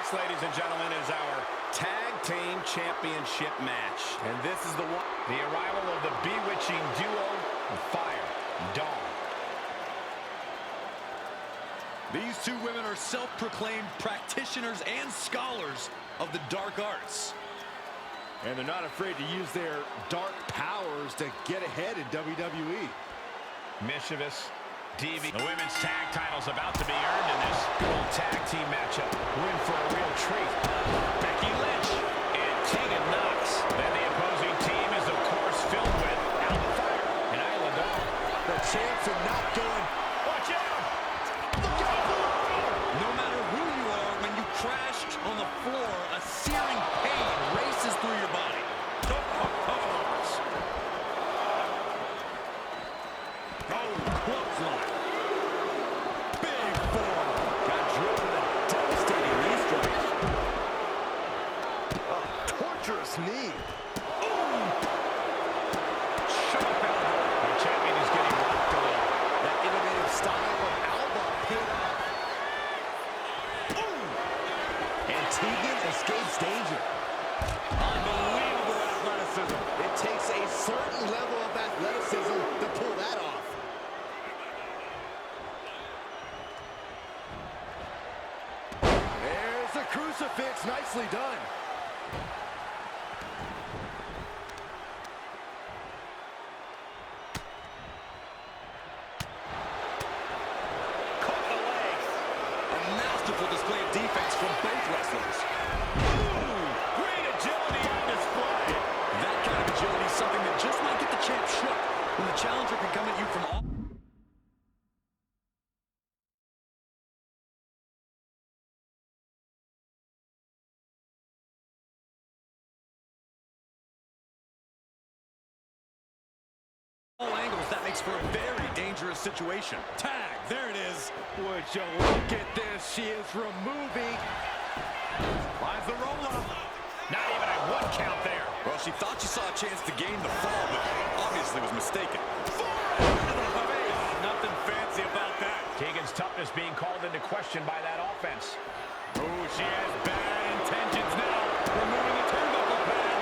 next, ladies and gentlemen, is our Tag Team Championship match. And this is the one, the arrival of the bewitching duo of Fire and Dawn. These two women are self-proclaimed practitioners and scholars of the dark arts. And they're not afraid to use their dark powers to get ahead in WWE. Mischievous, devious. The women's tag title's about to be earned in this old tag team matchup. We're in for a real treat. Becky Lynch and Tegan Knox. Then the opposing team is, of course, filled with Alba Fire and Isla Dawn. The champs are not going. Watch out! Look out! No matter who you are, when you crashed on the floor, a searing pain races through your body. Clothesline. Big forearm. Got drilled with a devastating knee strike. A torturous knee. Sharp elbow. The champion is getting rocked a little. That innovative style of Alba paid off. And Tegan escapes danger. Unbelievable athleticism. It takes a certain level of athleticism to pull that off. There's the crucifix. Nicely done. Caught the leg. A masterful display of defense from both wrestlers. Ooh, great agility on display. That kind of agility is something that just might get the champ shook when the challenger can come at you from all... all angles. That makes for a very dangerous situation. Tag, there it is. Would you look at this? She is removing. Finds the roll-up. Not even a one count there. Well, she thought she saw a chance to gain the fall, but obviously was mistaken. Nothing fancy about that. Tegan's toughness being called into question by that offense. Oh, she has bad intentions now. Removing the turnbuckle pad.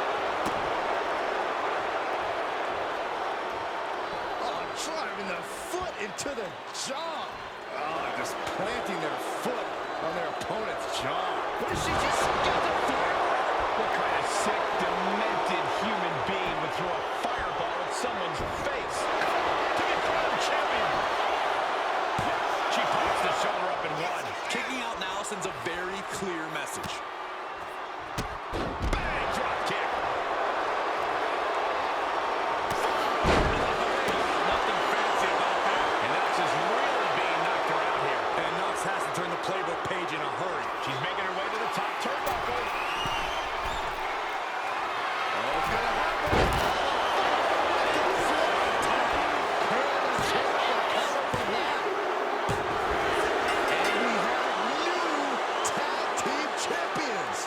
Oh, driving the foot into the jaw. Oh, just planting their foot on their opponent's jaw. What did she just get the fire? What kind of sick, demented human being would throw a fireball at someone's face? To be crowned champion. She pops the shoulder up and one. Kicking out now sends a very clear message. Bang, drop kick. Nothing fancy about that. And Knox is really being knocked around here. And Knox has to turn the playbook page in a hurry. She's making her way to the top turnbuckle. Oh, it's gonna happen. And we have new tag team champions.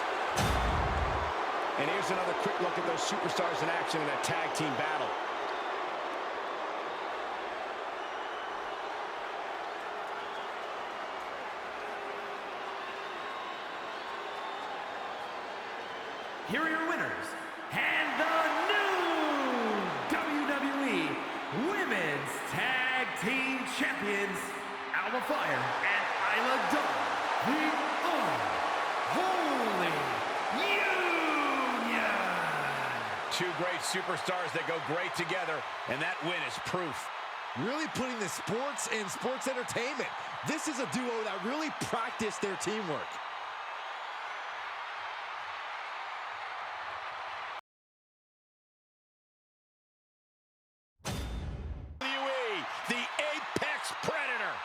And here's another quick look at those superstars in action in that tag team battle. Here are your winners, and the new WWE Women's Tag Team Champions, Alba Fire and Isla Dawn, the Unholy Union. Two great superstars that go great together, and that win is proof. Really putting the sports in sports entertainment. This is a duo that really practiced their teamwork. WWE, the Apex Predator.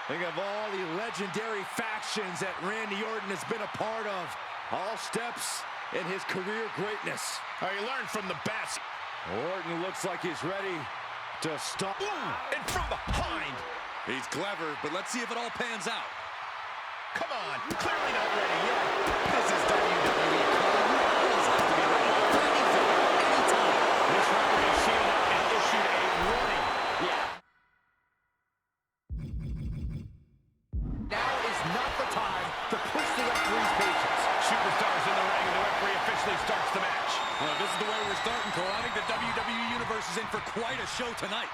Think of all the legendary factions that Randy Orton has been a part of. All steps in his career greatness. Oh, you learn from the best. Orton looks like he's ready to stop. And from behind. He's clever, but let's see if it all pans out. Come on, clearly not ready yet. This is WWE. You always have to be ready for anything, anytime. This referee shielded and issued a warning. Yeah. officially starts the match. Well, this is the way we're starting, Cole. I think the WWE Universe is in for quite a show tonight.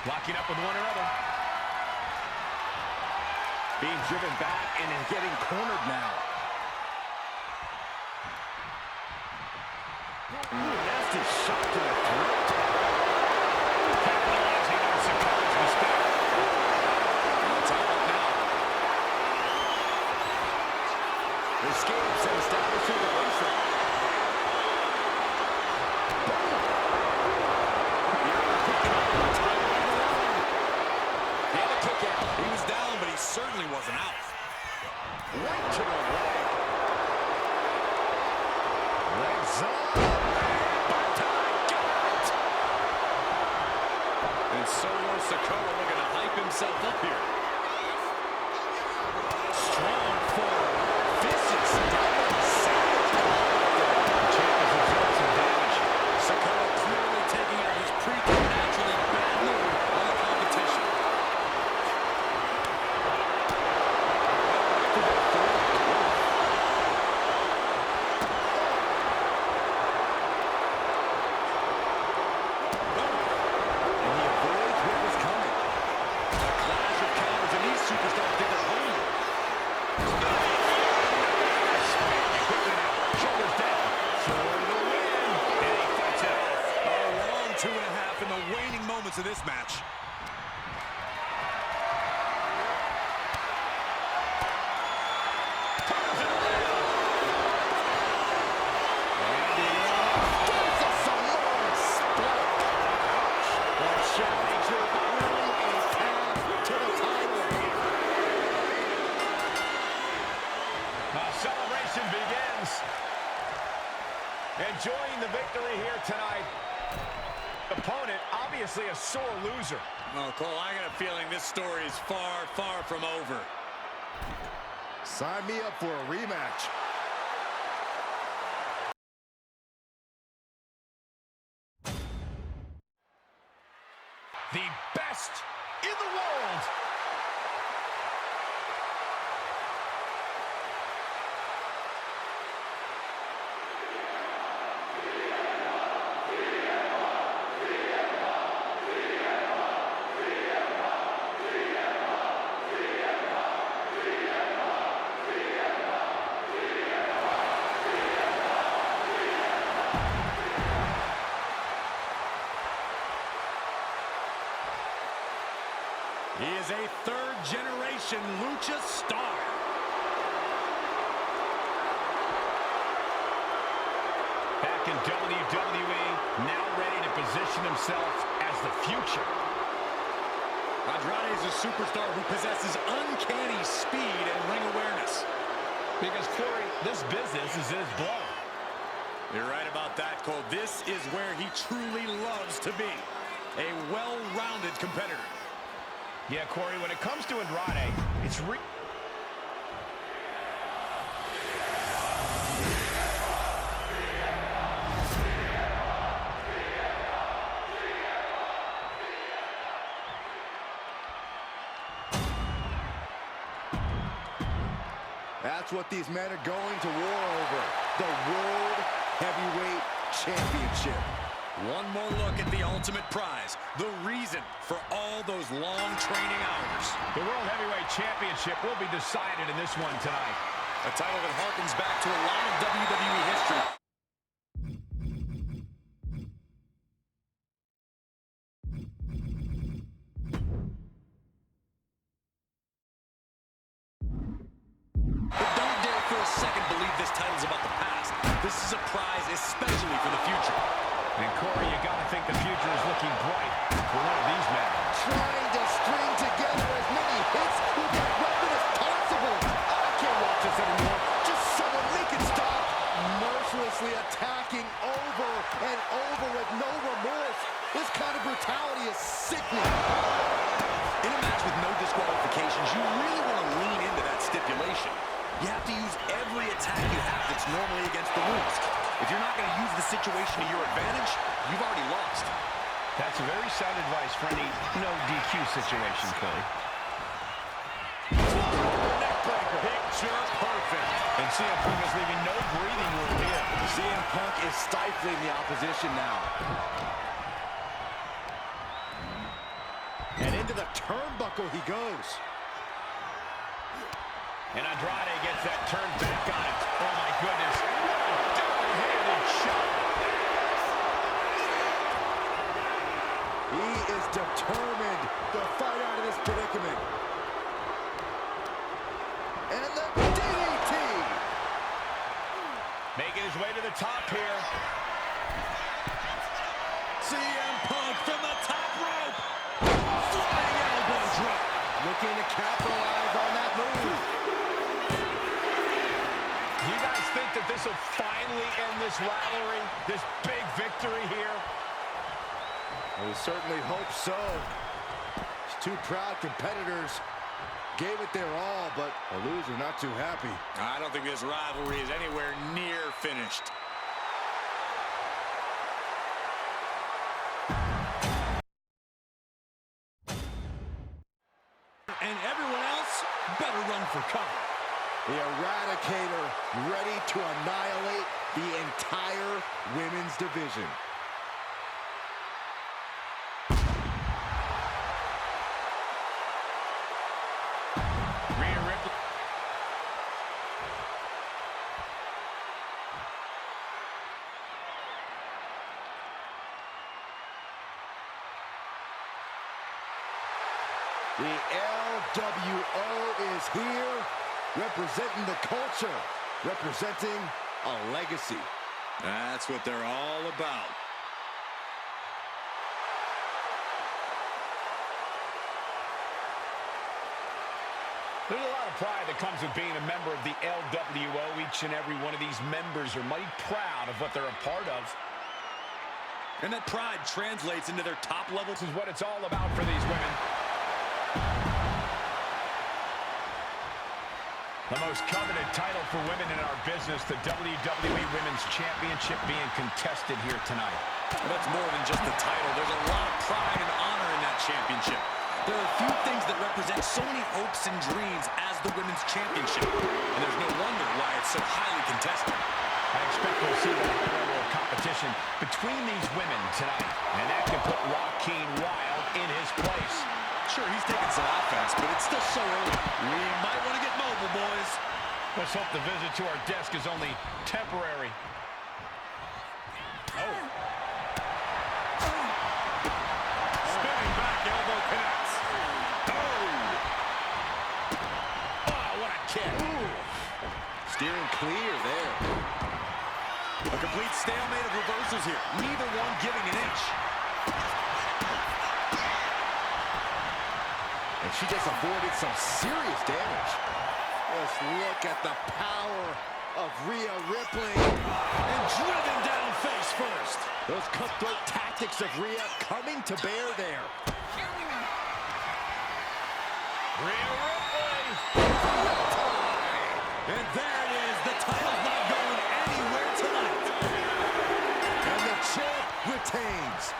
Locking up with one another. Being driven back and is getting cornered now. Ooh, nasty shot to the throat. Capitalizing on Sikoa's mistake. It's out now. Escapes and establishing the waistline. And a kick out. He was down, but he certainly wasn't out. Right to the leg. Legs up. And so was Sikoa looking to hype himself up here. Strong forward. Vicious. Sikoa clearly taking out his preternaturally bad mood on the competition. And he avoids what was coming. A clash of counters, and these superstars think they're home. Shoulders down. For the win. And he fights it off. A long 2.5 in the waning moments of this match. Celebration begins. Enjoying the victory here tonight. Opponent, obviously a sore loser. Oh, Cole, I got a feeling this story is far, far from over. Sign me up for a rematch. The best in the world. He is a third-generation lucha star. Back in WWE, now ready to position himself as the future. Andrade is a superstar who possesses uncanny speed and ring awareness. Because, Corey, this business is in his blood. You're right about that, Cole. This is where he truly loves to be. A well-rounded competitor. Yeah, Corey, when it comes to Andrade, it's That's what these men are going to war over. The World Heavyweight Championship. One more look at the ultimate prize. The reason for all those long training hours. The World Heavyweight Championship will be decided in this one tonight. A title that harkens back to a lot of WWE history. But don't dare for a second believe this title's about the past. This is a prize especially for the future. And Corey, you got to think the future is looking bright for one of these men. Trying to string together as many hits with that weapon as possible. I can't watch this anymore. Just someone make it stop. Mercilessly attacking over and over with no remorse. This kind of brutality is sickening. In a match with no disqualifications, you really want to lean into that stipulation. You have to use every attack you have that's normally against the rules. If you're not going to use the situation to your advantage, you've already lost. That's very sound advice for any no DQ situation, Corey. picture perfect. And CM Punk is leaving no breathing room here. CM Punk is stifling the opposition now. And into the turnbuckle he goes. And Andrade gets that turn back on it. Oh, my goodness. Double-handed shot. He is determined to fight out of this predicament. And the DDT. Making his way to the top here. CM Punk from the top rope. Flying elbow drop. Looking to capitalize on that move. Do you guys think that this will finally end this rivalry? This big victory here? We certainly hope so. These two proud competitors gave it their all, but the loser not too happy. I don't think this rivalry is anywhere near finished. And everyone else better run for cover. The Eradicator ready to annihilate the entire women's division. The LWO is here, representing the culture, representing a legacy. That's what they're all about. There's a lot of pride that comes with being a member of the LWO. Each and every one of these members are mighty proud of what they're a part of. And that pride translates into their top level. This is what it's all about for these women. The most coveted title for women in our business, the WWE Women's Championship being contested here tonight. Well, that's more than just the title. There's a lot of pride and honor in that championship. There are few things that represent so many hopes and dreams as the Women's Championship. And there's no wonder why it's so highly contested. I expect we'll see that level of competition between these women tonight. And that can put Joaquin Wilde in his place. Sure, he's taking some offense, but it's still so early. We might want to get mobile, boys. Let's hope the visit to our desk is only temporary. Oh. Spinning back, elbow connects. Oh. Oh, what a kick. Ooh. Steering clear there. A complete stalemate of reversals here. Neither one giving an inch. And she just avoided some serious damage. Just look at the power of Rhea Ripley. And driven down face first. Those cutthroat tactics of Rhea coming to bear there. Rhea Ripley. And there it is. The title's not going anywhere tonight. And the champ retains.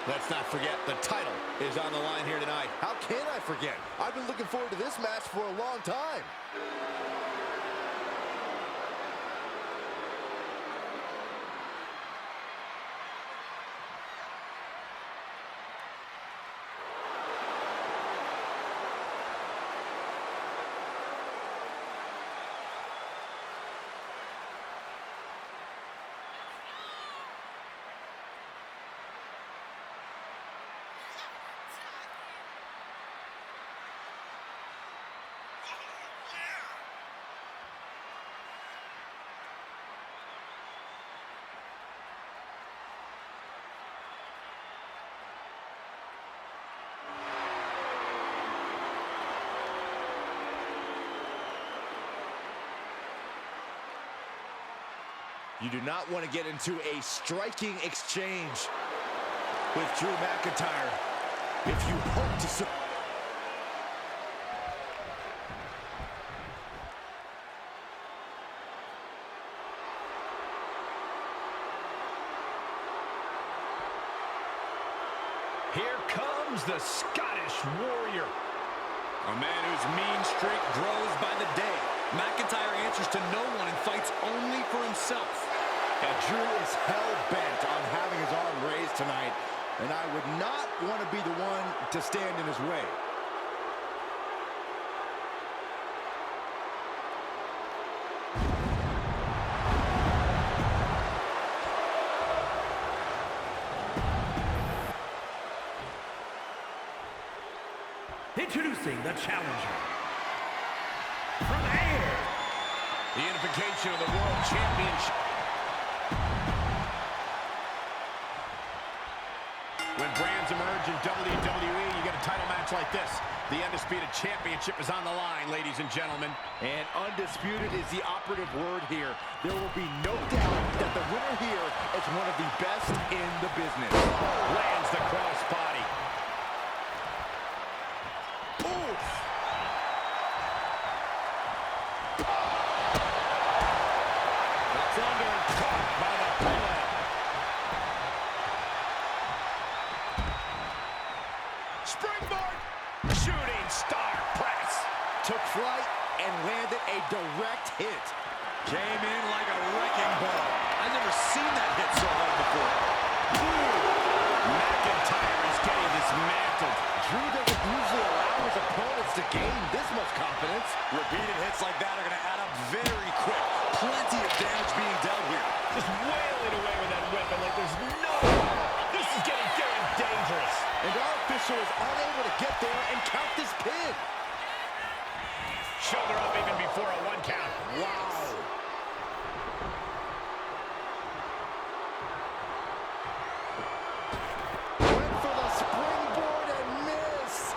Let's not forget, the title is on the line here tonight. How can I forget? I've been looking forward to this match for a long time. You do not want to get into a striking exchange with Drew McIntyre if you hope to... Here comes the Scottish Warrior. A man whose mean streak grows by the day. McIntyre answers to no one and fights only for himself. And Drew is hell-bent on having his arm raised tonight, and I would not want to be the one to stand in his way. Introducing the challenger. From Air. The unification of the World Championship. When brands emerge in WWE, you get a title match like this. The Undisputed Championship is on the line, ladies and gentlemen. And undisputed is the operative word here. There will be no doubt that the winner here is one of the best in the business. Lands the crossbody. Oof! It's under, caught by the pull-out. Springboard, shooting star press. Took flight and landed a direct hit. Came in like a wrecking ball. I've never seen that hit so hard before. McIntyre is getting dismantled. Drew doesn't usually allow his opponents to gain this much confidence. Repeated hits like that are going to add up very quick. Plenty of damage being dealt here. Just wailing away with that weapon like there's no... This is getting damn dangerous. And our official is unable to get there and count this pin. Shoulder up even before a 1 count. Wow. Went for the springboard and missed.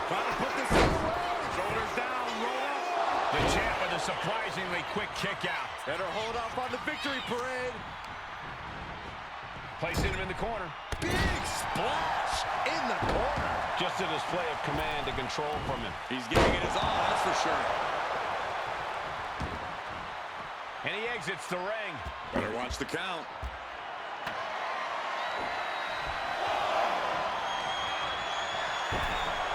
Trying to put this in the way. Shoulders down, roll up. The champ with a surprisingly quick kick out. Better hold up on the victory parade. Placing him in the corner. Big splash in the corner. Just a display of command and control from him. He's giving it his all, that's for sure. And he exits the ring. Better watch the count.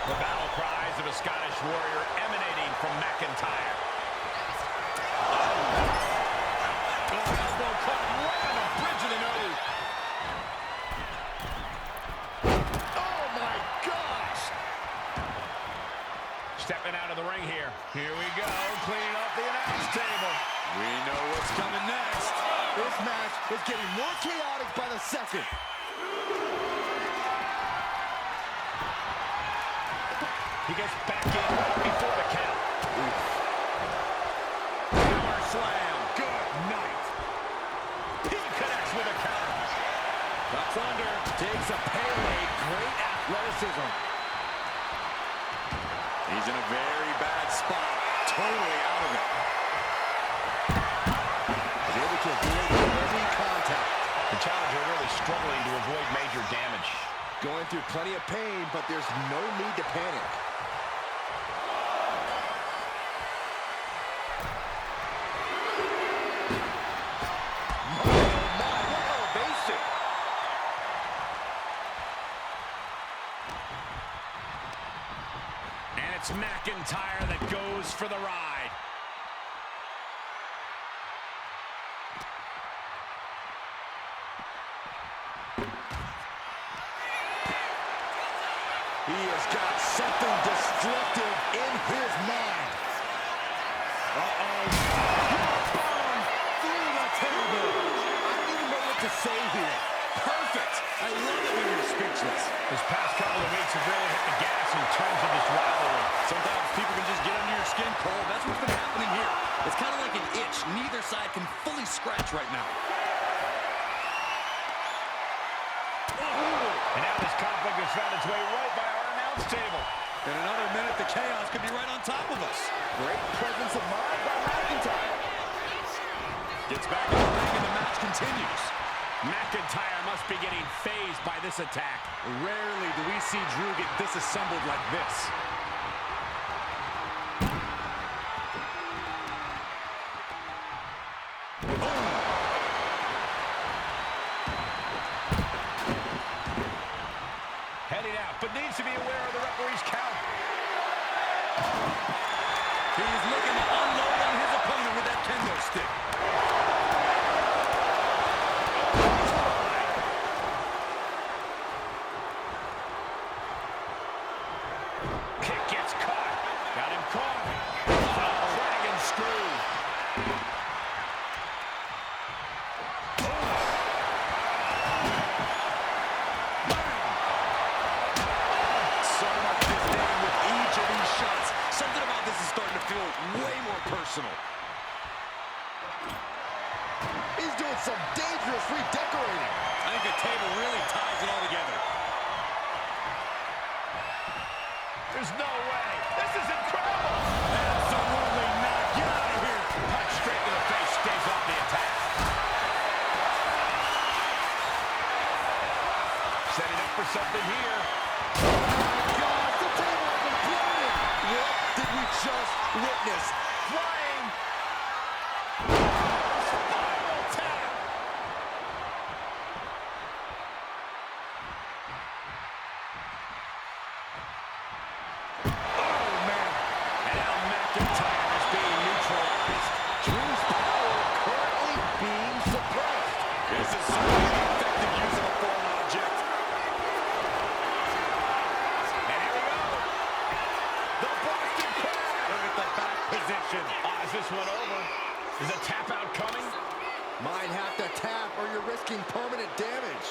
The battle cries of a Scottish Warrior emanating from McIntyre. Elbow caught right on the bridge of the nose. Oh my gosh. Stepping out of the ring here. Here we go, cleaning up the announce table. We know what's coming next. This match is getting more chaotic by the second. He gets back in right before the count. Power slam. Good night. He connects with a counter. Cuts under. Takes a Pele. Great athleticism. He's in a very bad spot. Totally out of it. Is able to avoid any contact. The challenger really struggling to avoid major damage. Going through plenty of pain, but there's no need to panic. It's McIntyre that goes for the ride. He has got something destructive in his mind. Uh-oh. Bomb through the table. I don't even know what to say here. Perfect. I love it when you're speechless. This past couple of weeks have really hit the gas in terms of this rivalry. Sometimes people can just get under your skin, Cole. That's what's been happening here. It's kind of like an itch. Neither side can fully scratch right now. And now this conflict has found its way right by our announce table. In another minute, the chaos could be right on top of us. Great presence of mind by McIntyre. Gets back in the ring and the match continues. McIntyre must be getting phased by this attack. Rarely do we see Drew get disassembled like this. He's looking to unload on his opponent with that kendo stick. Kick gets caught. Got him caught. Oh, dragon screw. So much disdain with each of these shots. Something about this is starting to feel way more personal. He's doing some dangerous redecorating. I think the table really ties it all together. There's no way. This is incredible. Absolutely not. Get out of here. Punch straight to the face. Stays off the attack. Setting up for something here. God, the table has been floated. What did we just witness? Flying. Spiral tap. Oh, man. And now McIntyre is being neutralized. Drew's power currently being suppressed. This is certainly the effective use of a foreign object. And here we go. The Boston Crab. Look at the back position. Is this one over? Is a tap out coming? Might have to tap or you're risking permanent damage.